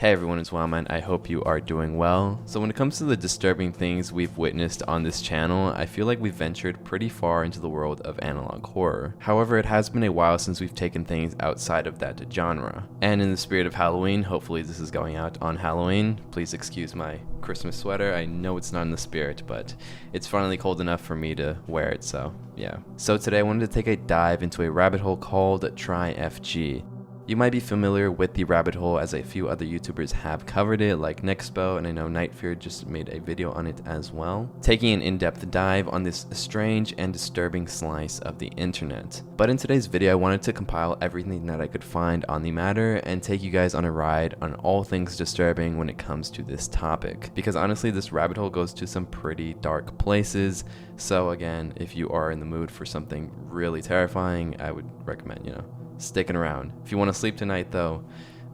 Hey everyone, it's Vvimmxx. I hope you are doing well. So when it comes to the disturbing things we've witnessed on this channel, I feel like we've ventured pretty far into the world of analog horror. However, it has been a while since we've taken things outside of that genre. And in the spirit of Halloween, hopefully this is going out on Halloween. Please excuse my Christmas sweater. I know it's not in the spirit, but it's finally cold enough for me to wear it, so yeah. So today I wanted to take a dive into a rabbit hole called TryFg. You might be familiar with the rabbit hole as a few other YouTubers have covered it, like Nexpo, and I know Nightfear just made a video on it as well, taking an in-depth dive on this strange and disturbing slice of the internet. But in today's video, I wanted to compile everything that I could find on the matter and take you guys on a ride on all things disturbing when it comes to this topic. Because honestly, this rabbit hole goes to some pretty dark places, so again, if you are in the mood for something really terrifying, I would recommend, sticking around. If you want to sleep tonight though,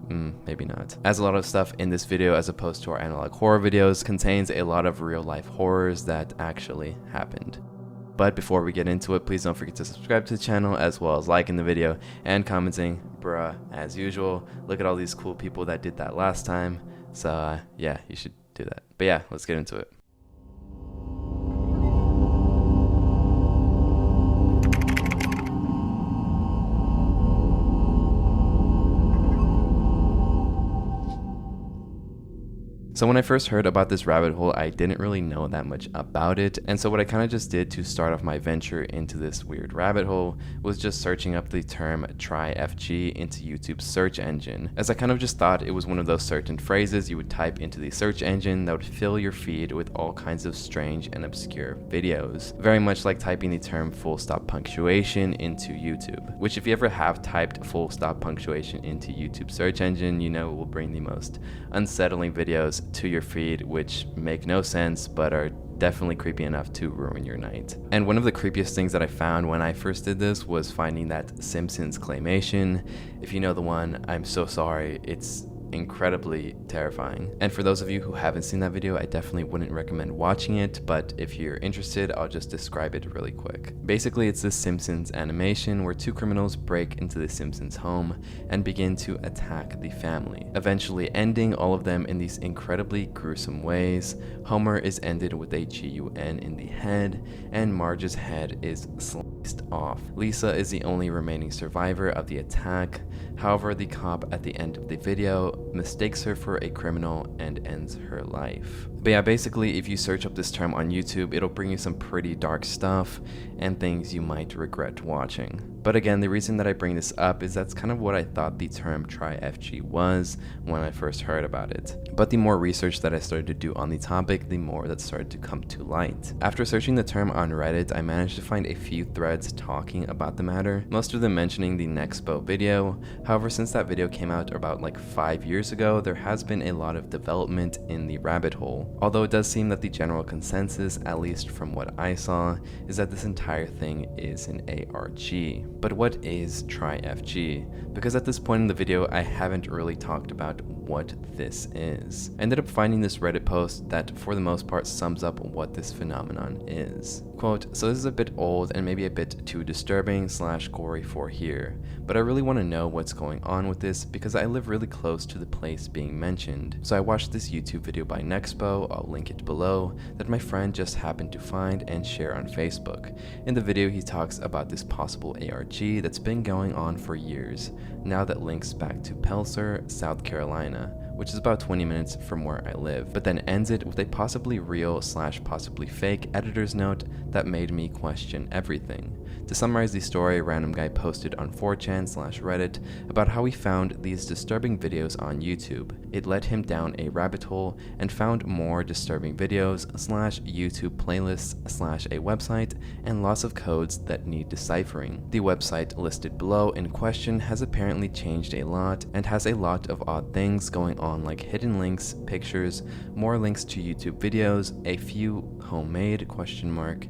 maybe not. As a lot of stuff in this video, as opposed to our analog horror videos, contains a lot of real life horrors that actually happened. But before we get into it, please don't forget to subscribe to the channel, as well as liking the video and commenting, bruh, as usual. Look at all these cool people that did that last time. So yeah, you should do that. But yeah, let's get into it. So when I first heard about this rabbit hole, I didn't really know that much about it, and so what I kind of just did to start off my venture into this weird rabbit hole was just searching up the term TryFg into YouTube's search engine, as I kind of just thought it was one of those certain phrases you would type into the search engine that would fill your feed with all kinds of strange and obscure videos. Very much like typing the term full stop punctuation into YouTube, which if you ever have typed full stop punctuation into YouTube search engine, it will bring the most unsettling videos to your feed, which make no sense but are definitely creepy enough to ruin your night. And one of the creepiest things that I found when I first did this was finding that Simpsons claymation. If you know the one, I'm so sorry. It's incredibly terrifying. And for those of you who haven't seen that video, I definitely wouldn't recommend watching it, but if you're interested, I'll just describe it really quick. Basically, it's this Simpsons animation where two criminals break into the Simpsons home and begin to attack the family, eventually ending all of them in these incredibly gruesome ways. Homer is ended with a GUN in the head, and Marge's head is sliced off. Lisa is the only remaining survivor of the attack. However, the cop at the end of the video mistakes her for a criminal and ends her life. But yeah, basically, if you search up this term on YouTube, it'll bring you some pretty dark stuff and things you might regret watching. But again, the reason that I bring this up is that's kind of what I thought the term TryFg was when I first heard about it. But the more research that I started to do on the topic, the more that started to come to light. After searching the term on Reddit, I managed to find a few threads talking about the matter, most of them mentioning the Nexpo video. However, since that video came out about like 5 years ago, there has been a lot of development in the rabbit hole. Although it does seem that the general consensus, at least from what I saw, is that this entire thing is an ARG. But what is TryFg? Because at this point in the video, I haven't really talked about what this is. I ended up finding this Reddit post that for the most part sums up what this phenomenon is. Quote, so this is a bit old and maybe a bit too disturbing / gory for here, but I really want to know what's going on with this because I live really close to the place being mentioned. So I watched this YouTube video by Nexpo, I'll link it below, that my friend just happened to find and share on Facebook. In the video, he talks about this possible ARG that's been going on for years, now that links back to Pelser, South Carolina, which is about 20 minutes from where I live, but then ends it with a possibly real / possibly fake editor's note that made me question everything. To summarize the story, a random guy posted on 4chan / Reddit about how he found these disturbing videos on YouTube. It led him down a rabbit hole and found more disturbing videos / YouTube playlists / a website and lots of codes that need deciphering. The website listed below in question has apparently changed a lot and has a lot of odd things going on, like hidden links, pictures, more links to YouTube videos, a few homemade ?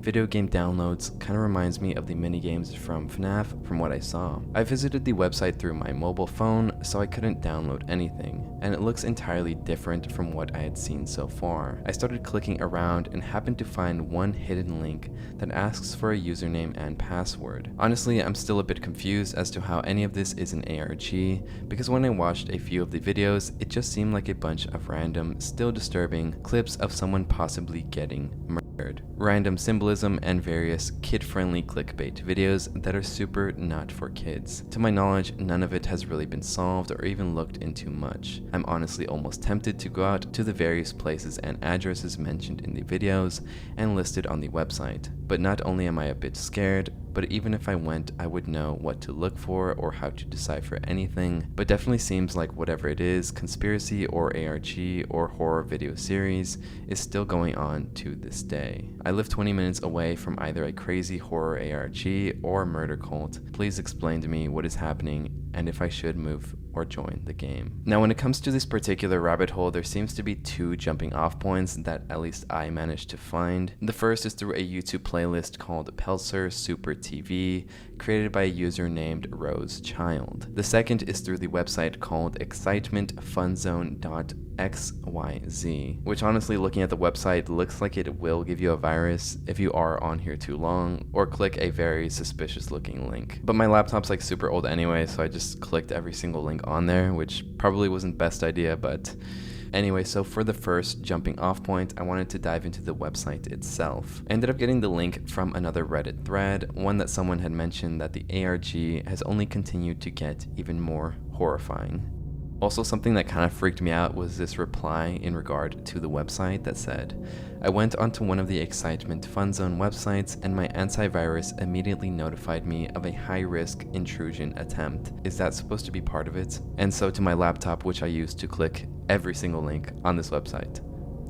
Video game downloads. Kind of reminds me of the minigames from FNAF from what I saw. I visited the website through my mobile phone, so I couldn't download anything, and it looks entirely different from what I had seen so far. I started clicking around and happened to find one hidden link that asks for a username and password. Honestly, I'm still a bit confused as to how any of this is an ARG, because when I watched a few of the videos, it just seemed like a bunch of random, still disturbing clips of someone possibly getting murdered. Random symbolism and various kid-friendly clickbait videos that are super not for kids. To my knowledge, none of it has really been solved or even looked into much. I'm honestly almost tempted to go out to the various places and addresses mentioned in the videos and listed on the website. But not only am I a bit scared, but even if I went, I would know what to look for or how to decipher anything. But definitely seems like whatever it is, conspiracy or ARG or horror video series, is still going on to this day. I live 20 minutes away from either a crazy horror ARG or murder cult. Please explain to me what is happening and if I should move or join the game. Now, when it comes to this particular rabbit hole, there seems to be two jumping off points that at least I managed to find. The first is through a YouTube playlist called Pelser Super TV, created by a user named Rose Child. The second is through the website called excitementfunzone.xyz, which honestly, looking at the website, looks like it will give you a virus if you are on here too long or click a very suspicious looking link. But my laptop's like super old anyway, so I just clicked every single link on there, which probably wasn't best idea, but anyway, so for the first jumping off point, I wanted to dive into the website itself. I ended up getting the link from another Reddit thread, one that someone had mentioned that the ARG has only continued to get even more horrifying. Also, something that kind of freaked me out was this reply in regard to the website that said, I went onto one of the Excitement Fun Zone websites and my antivirus immediately notified me of a high-risk intrusion attempt. Is that supposed to be part of it? And so to my laptop, which I use to click every single link on this website.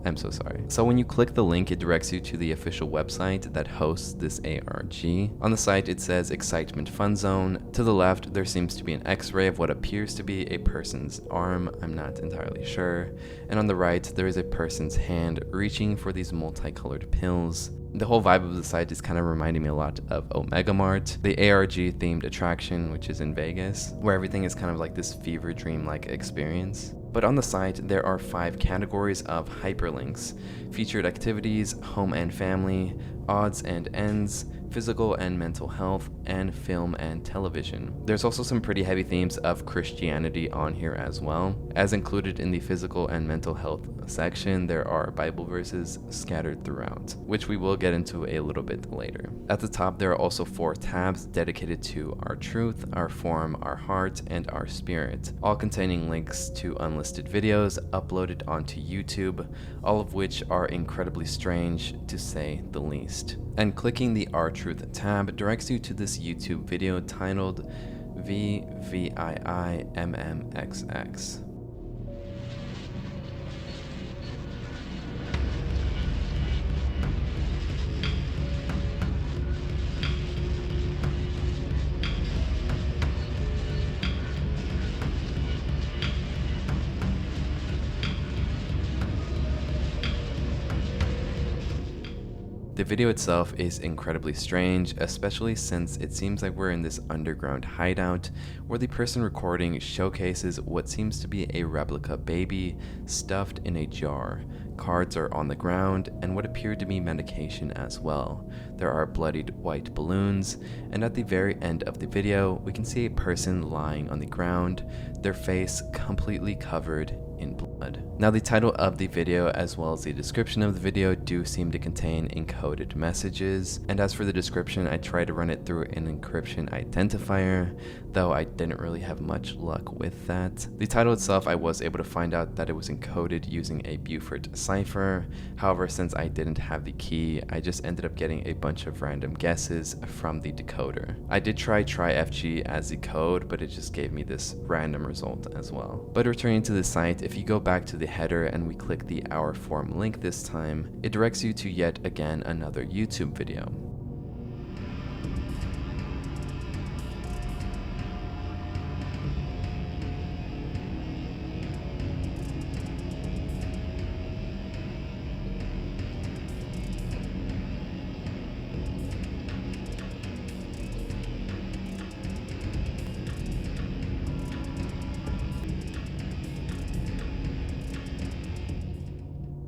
I'm so sorry. So when you click the link, it directs you to the official website that hosts this ARG. On the site, it says Excitement Fun Zone. To the left, there seems to be an X-ray of what appears to be a person's arm. I'm not entirely sure. And on the right, there is a person's hand reaching for these multicolored pills. The whole vibe of the site is kind of reminding me a lot of Omega Mart, the ARG themed attraction, which is in Vegas, where everything is kind of like this fever dream-like experience. But on the site, there are 5 categories of hyperlinks: featured activities, home and family, odds and ends, physical and mental health, and film and television. There's also some pretty heavy themes of Christianity on here as well. As included in the physical and mental health section, there are Bible verses scattered throughout, which we will get into a little bit later. At the top, there are also 4 tabs dedicated to our truth, our form, our heart, and our spirit, all containing links to unlisted videos uploaded onto YouTube, all of which are incredibly strange, to say the least. And clicking the Our Truth tab directs you to this YouTube video titled Vvimmxx. The video itself is incredibly strange, especially since it seems like we're in this underground hideout where the person recording showcases what seems to be a replica baby stuffed in a jar. Cards are on the ground and what appear to be medication as well. There are bloodied white balloons, and at the very end of the video, we can see a person lying on the ground, their face completely covered in blood. Now, the title of the video as well as the description of the video do seem to contain encoded messages, and as for the description, I tried to run it through an encryption identifier, though I didn't really have much luck with that. The title itself, I was able to find out that it was encoded using a Beaufort cipher. However, since I didn't have the key, I just ended up getting a bunch of random guesses from the decoder. I did try TryFg as the code, but it just gave me this random result as well. But returning to the site, if you go back to the header and we click the Our Form link this time, it directs you to yet again another YouTube video.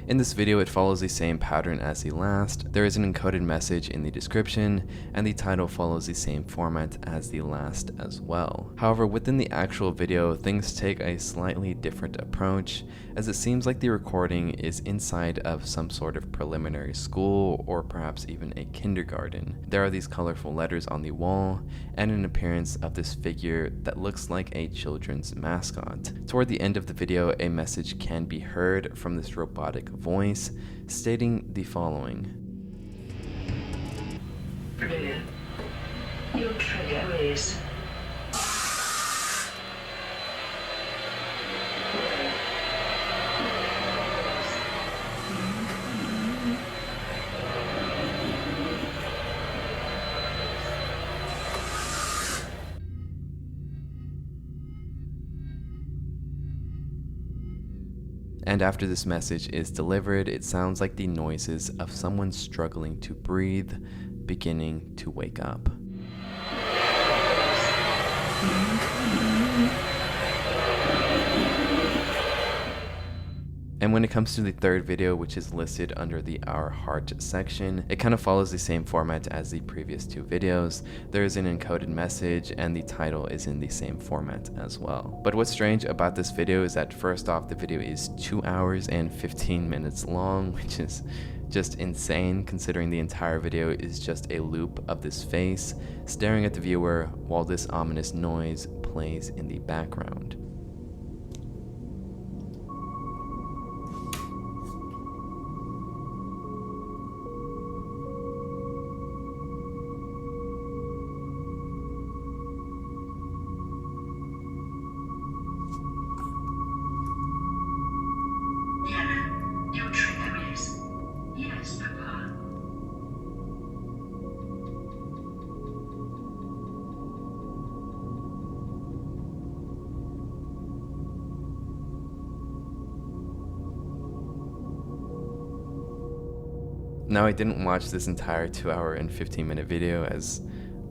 In this video, it follows the same pattern as the last. There is an encoded message in the description, and the title follows the same format as the last as well. However, within the actual video, things take a slightly different approach, as it seems like the recording is inside of some sort of preliminary school, or perhaps even a kindergarten. There are these colorful letters on the wall, and an appearance of this figure that looks like a children's mascot. Toward the end of the video, a message can be heard from this robotic voice stating the following. Brilliant. Your trigger is... And after this message is delivered, it sounds like the noises of someone struggling to breathe, beginning to wake up. And when it comes to the third video, which is listed under the Our Heart section, it kind of follows the same format as the previous two videos. There is an encoded message, and the title is in the same format as well. But what's strange about this video is that first off, the video is 2 hours and 15 minutes long, which is just insane considering the entire video is just a loop of this face staring at the viewer while this ominous noise plays in the background. Your trigger is... Yes, Papa. Now, I didn't watch this entire 2 hour and 15 minute video, as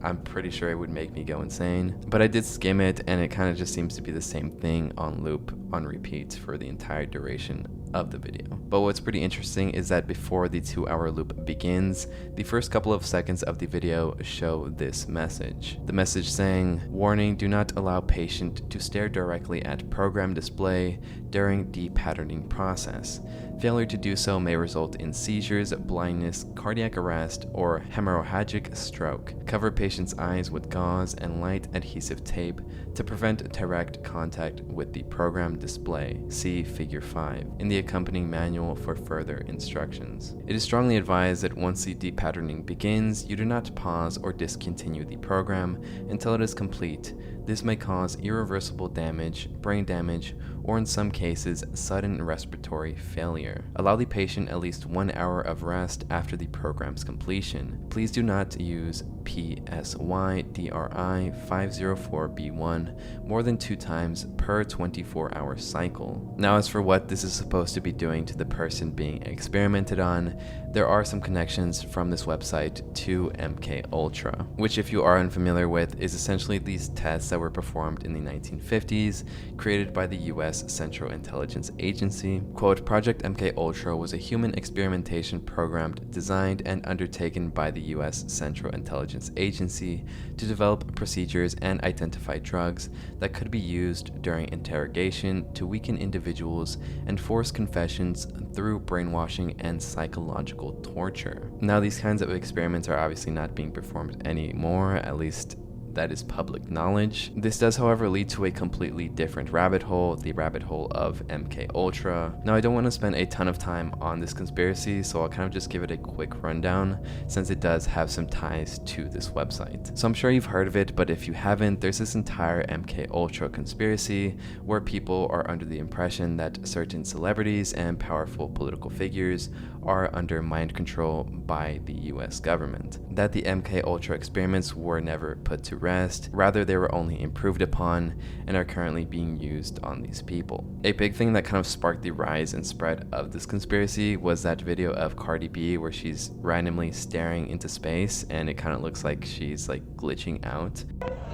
I'm pretty sure it would make me go insane, but I did skim it, and it kind of just seems to be the same thing on loop, on repeat for the entire duration of the video. But what's pretty interesting is that before the 2 hour loop begins, the first couple of seconds of the video show this message. The message saying, "Warning, do not allow patient to stare directly at program display during depatterning process. Failure to do so may result in seizures, blindness, cardiac arrest, or hemorrhagic stroke. Cover patient's eyes with gauze and light adhesive tape to prevent direct contact with the program display. See Figure 5 in the accompanying manual for further instructions. It is strongly advised that once the depatterning begins, you do not pause or discontinue the program until it is complete. This may cause irreversible damage, brain damage, or in some cases, sudden respiratory failure. Allow the patient at least 1 hour of rest after the program's completion. Please do not use PSYDRI 504B1 more than 2 times per 24-hour cycle." Now, as for what this is supposed to be doing to the person being experimented on, there are some connections from this website to MKUltra, which, if you are unfamiliar with, is essentially these tests that were performed in the 1950s, created by the US Central Intelligence Agency. Quote, "Project MKUltra was a human experimentation program designed and undertaken by the US Central Intelligence Agency to develop procedures and identify drugs that could be used during interrogation to weaken individuals and force confessions through brainwashing and psychological torture." Now, these kinds of experiments are obviously not being performed anymore, at least that is public knowledge. This does, however, lead to a completely different rabbit hole, the rabbit hole of MKUltra. Now, I don't want to spend a ton of time on this conspiracy, so I'll kind of just give it a quick rundown, since it does have some ties to this website. So I'm sure you've heard of it, but if you haven't, there's this entire MKUltra conspiracy where people are under the impression that certain celebrities and powerful political figures are under mind control by the US government. That the MKUltra experiments were never put to rest, rather they were only improved upon and are currently being used on these people. A big thing that kind of sparked the rise and spread of this conspiracy was that video of Cardi B where she's randomly staring into space and it kind of looks like she's like glitching out.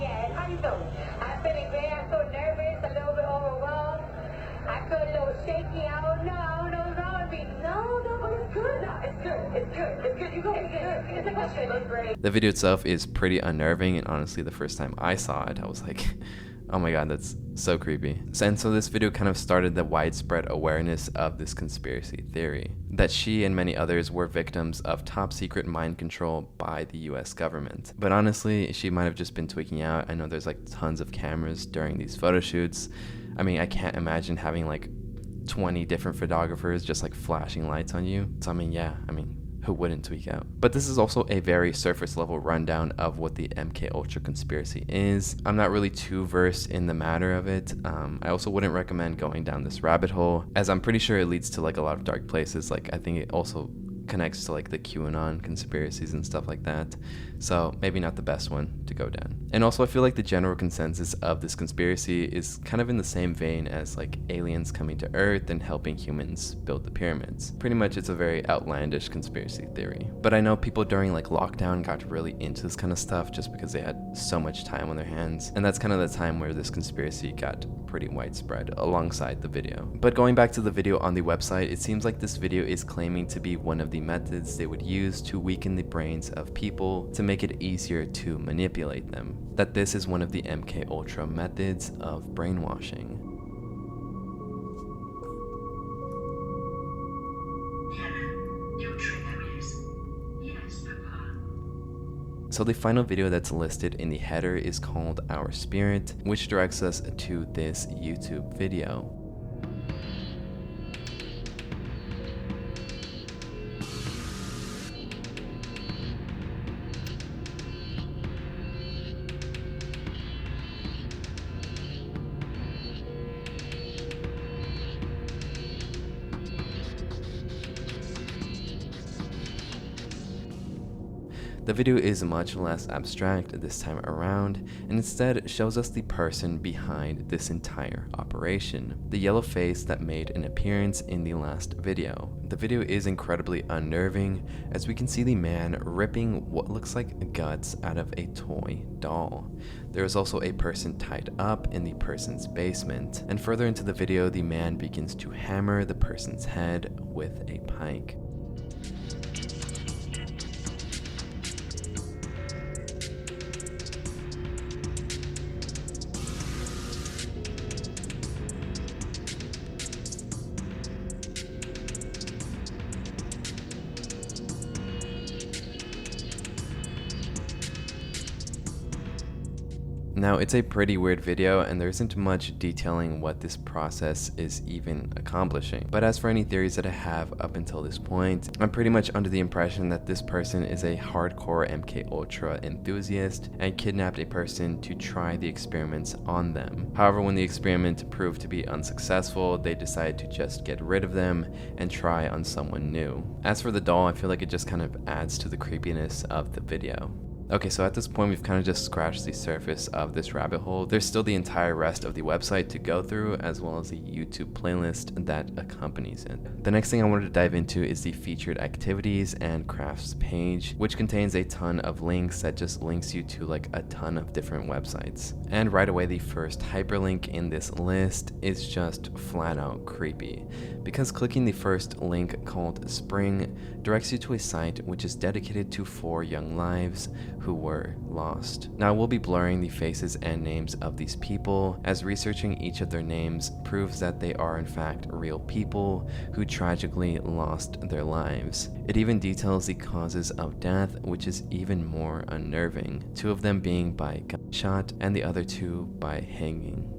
Yeah, how you doing? I'm feeling great. I'm so nervous, a little bit overwhelmed. I feel a little shaky. I don't know what's wrong with me. No. It's good. You go. It's a question. It's great. The video itself is pretty unnerving, and honestly, the first time I saw it, I was like, oh my god, that's so creepy. So this video kind of started the widespread awareness of this conspiracy theory, that she and many others were victims of top secret mind control by the US government. But honestly, she might have just been tweaking out. I know there's like tons of cameras during these photo shoots. I mean, I can't imagine having like 20 different photographers just like flashing lights on you. So who wouldn't tweak out? But this is also a very surface level rundown of what the MK Ultra conspiracy is. I'm not really too versed in the matter of it. I also wouldn't recommend going down this rabbit hole, as I'm pretty sure it leads to like a lot of dark places. Like I think it also connects to like the QAnon conspiracies and stuff like that. So maybe not the best one to go down. And also I feel like the general consensus of this conspiracy is kind of in the same vein as like aliens coming to Earth and helping humans build the pyramids. Pretty much it's a very outlandish conspiracy theory. But I know people during like lockdown got really into this kind of stuff just because they had so much time on their hands. And that's kind of the time where this conspiracy got pretty widespread alongside the video. But going back to the video on the website, it seems like this video is claiming to be one of the methods they would use to weaken the brains of people to make it easier to manipulate them. That this is one of the MK Ultra methods of brainwashing. Diana, your trigger is yes, Papa. So the final video that's listed in the header is called Our Spirit, which directs us to this YouTube video. The video is much less abstract this time around, and instead shows us the person behind this entire operation, the yellow face that made an appearance in the last video. The video is incredibly unnerving, as we can see the man ripping what looks like guts out of a toy doll. There is also a person tied up in the person's basement, and further into the video, the man begins to hammer the person's head with a pike. Now, it's a pretty weird video, and there isn't much detailing what this process is even accomplishing. But as for any theories that I have up until this point, I'm pretty much under the impression that this person is a hardcore MK Ultra enthusiast and kidnapped a person to try the experiments on them. However, when the experiment proved to be unsuccessful, they decided to just get rid of them and try on someone new. As for the doll, I feel like it just kind of adds to the creepiness of the video. Okay, so at this point we've kind of just scratched the surface of this rabbit hole. There's still the entire rest of the website to go through, as well as the YouTube playlist that accompanies it. The next thing I wanted to dive into is the featured activities and crafts page, which contains a ton of links that just links you to like a ton of different websites. And right away, the first hyperlink in this list is just flat out creepy, because clicking the first link called Spring directs you to a site which is dedicated to 4 young lives who were lost. Now, we'll be blurring the faces and names of these people, as researching each of their names proves that they are in fact real people who tragically lost their lives. It even details the causes of death, which is even more unnerving, 2 of them being by gunshot and the other 2 by hanging.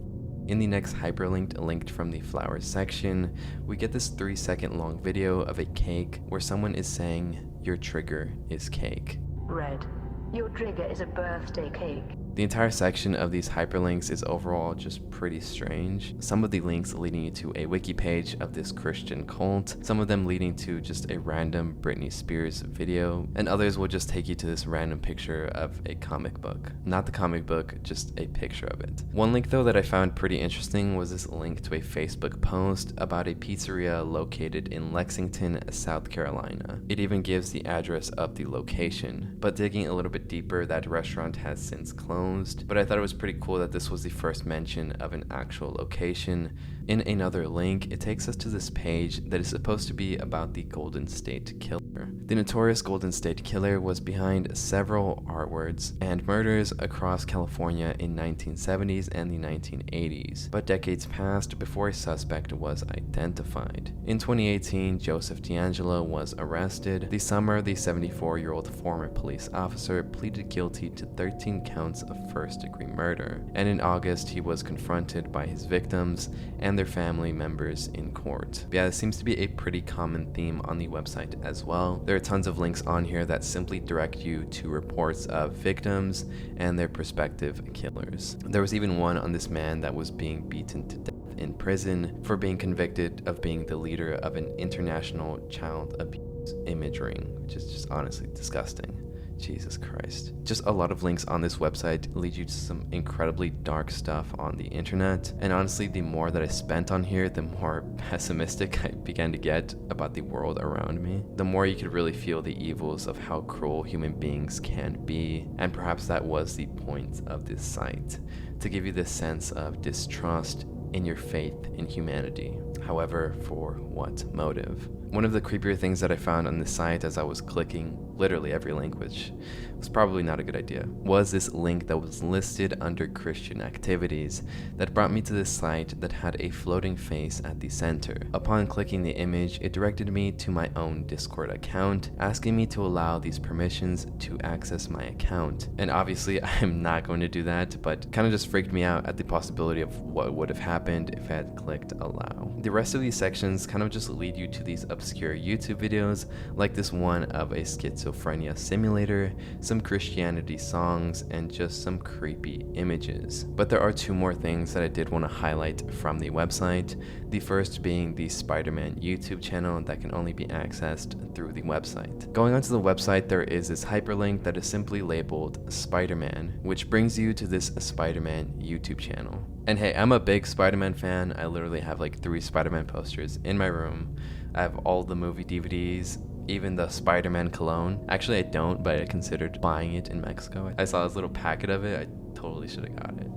In the next hyperlink linked from the flowers section, we get this 3-second long video of a cake where someone is saying, "Your trigger is cake." Red, your trigger is a birthday cake. The entire section of these hyperlinks is overall just pretty strange. Some of the links leading you to a wiki page of this Christian cult, some of them leading to just a random Britney Spears video, and others will just take you to this random picture of a comic book. Not the comic book, just a picture of it. One link though that I found pretty interesting was this link to a Facebook post about a pizzeria located in Lexington, South Carolina. It even gives the address of the location, but digging a little bit deeper, that restaurant has since closed. But I thought it was pretty cool that this was the first mention of an actual location In another link, it takes us to this page that is supposed to be about the Golden State Killer. The notorious Golden State Killer was behind several artworks and murders across California in 1970s and the 1980s, but decades passed before a suspect was identified. In 2018, Joseph D'Angelo was arrested. This summer, the 74-year-old former police officer pleaded guilty to 13 counts of first-degree murder, and in August, he was confronted by his victims and their family members in court. Yeah, this seems to be a pretty common theme on the website as well. There are tons of links on here that simply direct you to reports of victims and their prospective killers. There was even one on this man that was being beaten to death in prison for being convicted of being the leader of an international child abuse image ring, which is just honestly disgusting. Jesus Christ. Just a lot of links on this website lead you to some incredibly dark stuff on the internet, and honestly, the more that I spent on here, the more pessimistic I began to get about the world around me. The more you could really feel the evils of how cruel human beings can be, and perhaps that was the point of this site, to give you this sense of distrust in your faith in humanity. However, for what motive? One of the creepier things that I found on this site as I was clicking literally every link, which was probably not a good idea, was this link that was listed under Christian activities that brought me to this site that had a floating face at the center. Upon clicking the image, it directed me to my own Discord account, asking me to allow these permissions to access my account. And obviously, I'm not going to do that, but kind of just freaked me out at the possibility of what would have happened if I had clicked allow. The rest of these sections kind of just lead you to these obscure YouTube videos, like this one of a schizophrenia simulator, some Christianity songs, and just some creepy images. But there are two more things that I did want to highlight from the website, the first being the SpiderMan YouTube channel that can only be accessed through the website. Going onto the website, there is this hyperlink that is simply labeled SpiderMan, which brings you to this SpiderMan YouTube channel. And hey, I'm a big Spider-Man fan. I literally have like 3 Spider-Man posters in my room. I have all the movie DVDs, even the Spider-Man cologne. Actually, I don't, but I considered buying it in Mexico. I saw this little packet of it. I totally should have got it.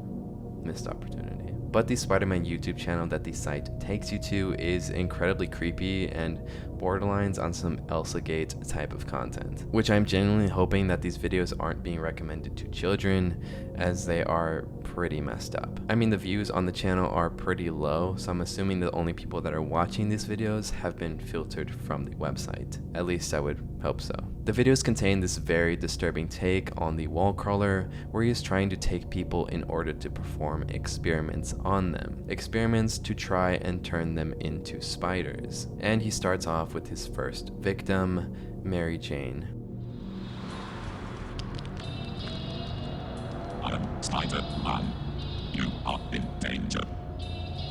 Missed opportunity. But the Spider-Man YouTube channel that the site takes you to is incredibly creepy and borderlines on some Elsagate type of content, which I'm genuinely hoping that these videos aren't being recommended to children, as they are pretty messed up. I mean, the views on the channel are pretty low, so I'm assuming the only people that are watching these videos have been filtered from the website. At least I would hope so. The videos contain this very disturbing take on the wall crawler, where he is trying to take people in order to perform experiments on them. Experiments to try and turn them into spiders. And he starts off with his first victim, Mary Jane. I am SpiderMan. You are in danger.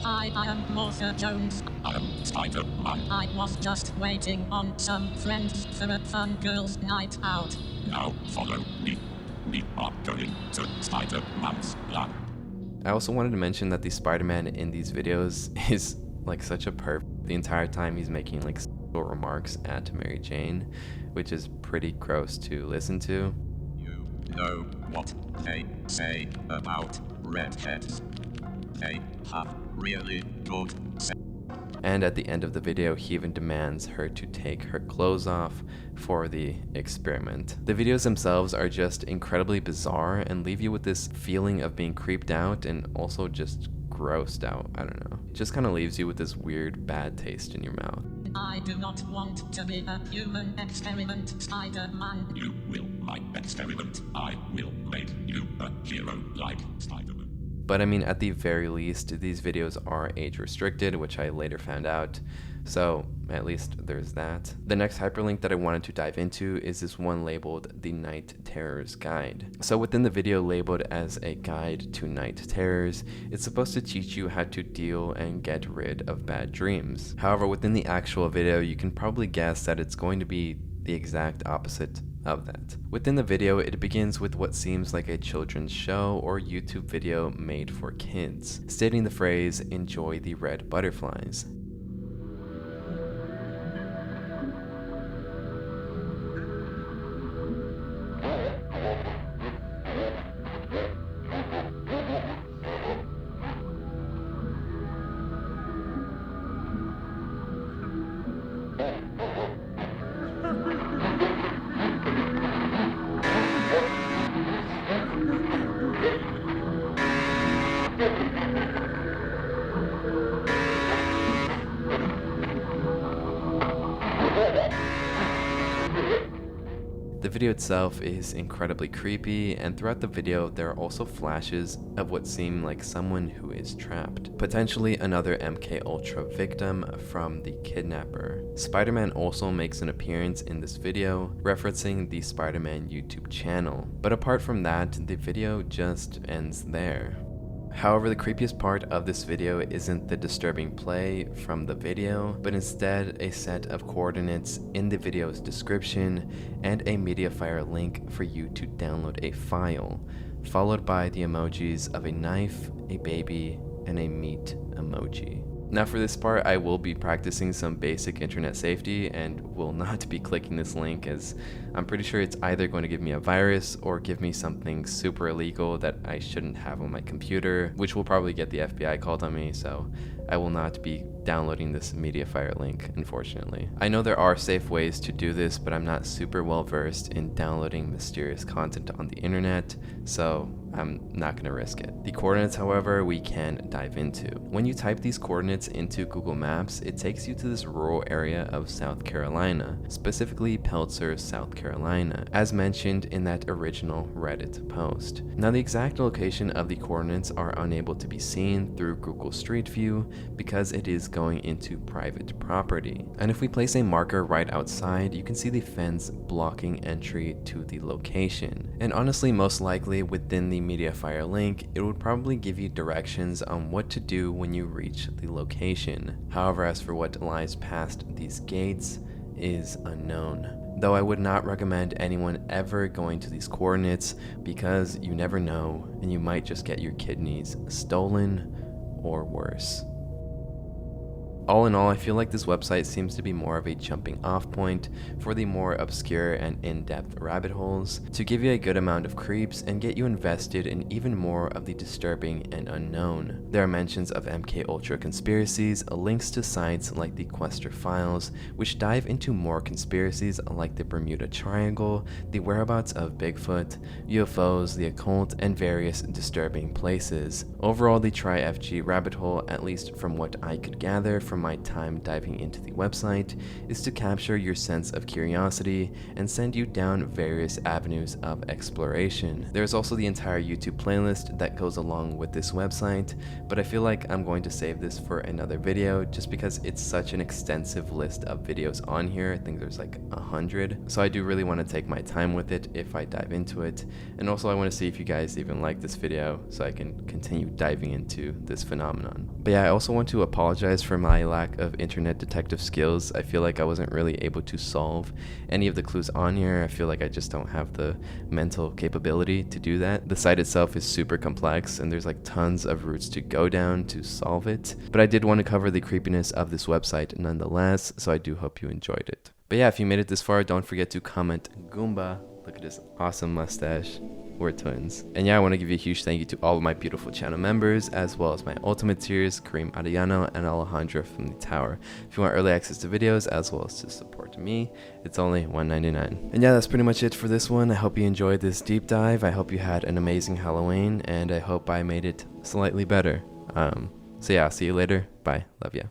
Hi, I am Martha Jones. I am SpiderMan. I was just waiting on some friends for a fun girls' night out. Now follow me. We are going to SpiderMan's lab. I also wanted to mention that the Spider-Man in these videos is like such a perv. The entire time he's making like sexual remarks at Mary Jane, which is pretty gross to listen to. You know what they say about redheads. They have really good sex. And at the end of the video, he even demands her to take her clothes off for the experiment. The videos themselves are just incredibly bizarre and leave you with this feeling of being creeped out and also just grossed out. I don't know. It just kind of leaves you with this weird bad taste in your mouth. I do not want to be a human experiment, Spider-Man. You will my experiment. I will make you a hero like Spider-Man. But I mean, at the very least, these videos are age restricted, which I later found out. So at least there's that. The next hyperlink that I wanted to dive into is this one labeled the Night Terrors Guide. So within the video labeled as a guide to night terrors, it's supposed to teach you how to deal and get rid of bad dreams. However, within the actual video, you can probably guess that it's going to be the exact opposite of that. Within the video, it begins with what seems like a children's show or YouTube video made for kids, stating the phrase, "Enjoy the red butterflies." The video itself is incredibly creepy, and throughout the video there are also flashes of what seem like someone who is trapped, potentially another MK Ultra victim from the kidnapper. SpiderMan also makes an appearance in this video, referencing the SpiderMan YouTube channel, but apart from that, the video just ends there. However, the creepiest part of this video isn't the disturbing play from the video, but instead a set of coordinates in the video's description and a Mediafire link for you to download a file, followed by the emojis of a knife, a baby, and a meat emoji. Now for this part, I will be practicing some basic internet safety and will not be clicking this link, as I'm pretty sure it's either going to give me a virus or give me something super illegal that I shouldn't have on my computer, which will probably get the FBI called on me, so I will not be downloading this Mediafire link, unfortunately. I know there are safe ways to do this, but I'm not super well versed in downloading mysterious content on the internet, so I'm not going to risk it. The coordinates, however, we can dive into. When you type these coordinates into Google Maps, it takes you to this rural area of South Carolina, specifically Pelzer, South Carolina, as mentioned in that original Reddit post. Now, the exact location of the coordinates are unable to be seen through Google Street View because it is going into private property. And if we place a marker right outside, you can see the fence blocking entry to the location. And honestly, most likely within the Mediafire link, it would probably give you directions on what to do when you reach the location. However, as for what lies past these gates is unknown. Though I would not recommend anyone ever going to these coordinates because you never know and you might just get your kidneys stolen or worse. All in all, I feel like this website seems to be more of a jumping off point for the more obscure and in-depth rabbit holes, to give you a good amount of creeps and get you invested in even more of the disturbing and unknown. There are mentions of MK Ultra conspiracies, links to sites like the Quester Files, which dive into more conspiracies like the Bermuda Triangle, the whereabouts of Bigfoot, UFOs, the occult, and various disturbing places. Overall, the TryFg rabbit hole, at least from what I could gather from my time diving into the website, is to capture your sense of curiosity and send you down various avenues of exploration. There's also the entire YouTube playlist that goes along with this website, but I feel like I'm going to save this for another video just because it's such an extensive list of videos on here. I think there's like 100, so I do really want to take my time with it if I dive into it, and also I want to see if you guys even like this video so I can continue diving into this phenomenon. But yeah, I also want to apologize for my lack of internet detective skills. I feel like I wasn't really able to solve any of the clues on here. I feel like I just don't have the mental capability to do that. The site itself is super complex and there's like tons of routes to go down to solve it, but I did want to cover the creepiness of this website nonetheless, so I do hope you enjoyed it. But yeah, if you made it this far, don't forget to comment Goomba. Look at this awesome mustache. We're twins. And yeah, I want to give you a huge thank you to all of my beautiful channel members, as well as my ultimate tiers, Kareem Adriano and Alejandra from the Tower. If you want early access to videos, as well as to support me, it's only $1.99. And yeah, that's pretty much it for this one. I hope you enjoyed this deep dive. I hope you had an amazing Halloween, and I hope I made it slightly better. So yeah, I'll see you later. Bye. Love ya.